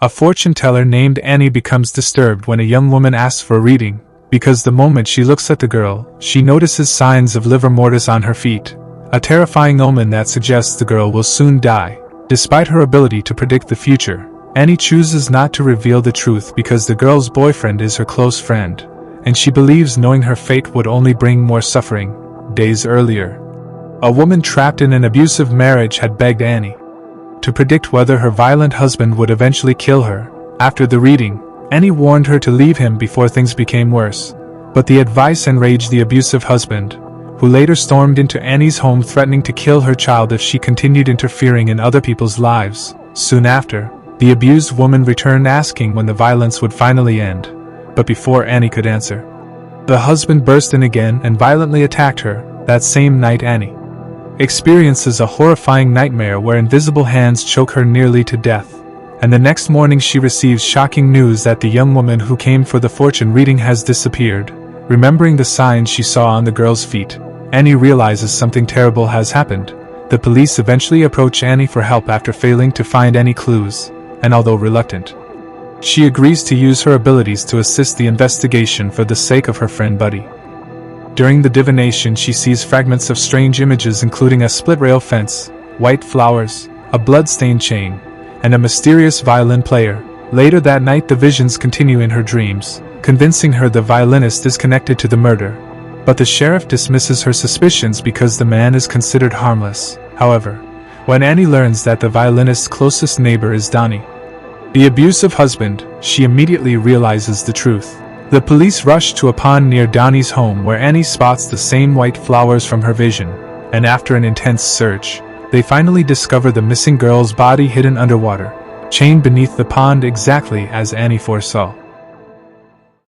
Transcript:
A fortune teller named Annie becomes disturbed when a young woman asks for a reading, because the moment she looks at the girl, she notices signs of livor mortis on her feet, a terrifying omen that suggests the girl will soon die. Despite her ability to predict the future, Annie chooses not to reveal the truth because the girl's boyfriend is her close friend, and she believes knowing her fate would only bring more suffering. Days earlier, a woman trapped in an abusive marriage had begged Annie to predict whether her violent husband would eventually kill her. After the reading, Annie warned her to leave him before things became worse, but the advice enraged the abusive husband, who later stormed into Annie's home threatening to kill her child if she continued interfering in other people's lives. Soon after, the abused woman returned asking when the violence would finally end, but before Annie could answer, the husband burst in again and violently attacked her. That same night, Annie experiences a horrifying nightmare where invisible hands choke her nearly to death, and the next morning she receives shocking news that the young woman who came for the fortune reading has disappeared. Remembering the signs she saw on the girl's feet, Annie realizes something terrible has happened. The police eventually approach Annie for help after failing to find any clues, and although reluctant, she agrees to use her abilities to assist the investigation for the sake of her friend Buddy. During the divination, she sees fragments of strange images including a split-rail fence, white flowers, a blood-stained chain, and a mysterious violin player. Later that night, the visions continue in her dreams, convincing her the violinist is connected to the murder. But the sheriff dismisses her suspicions because the man is considered harmless. However, when Annie learns that the violinist's closest neighbor is Donnie, the abusive husband, she immediately realizes the truth. The police rush to a pond near Donnie's home where Annie spots the same white flowers from her vision, and after an intense search, they finally discover the missing girl's body hidden underwater, chained beneath the pond exactly as Annie foresaw.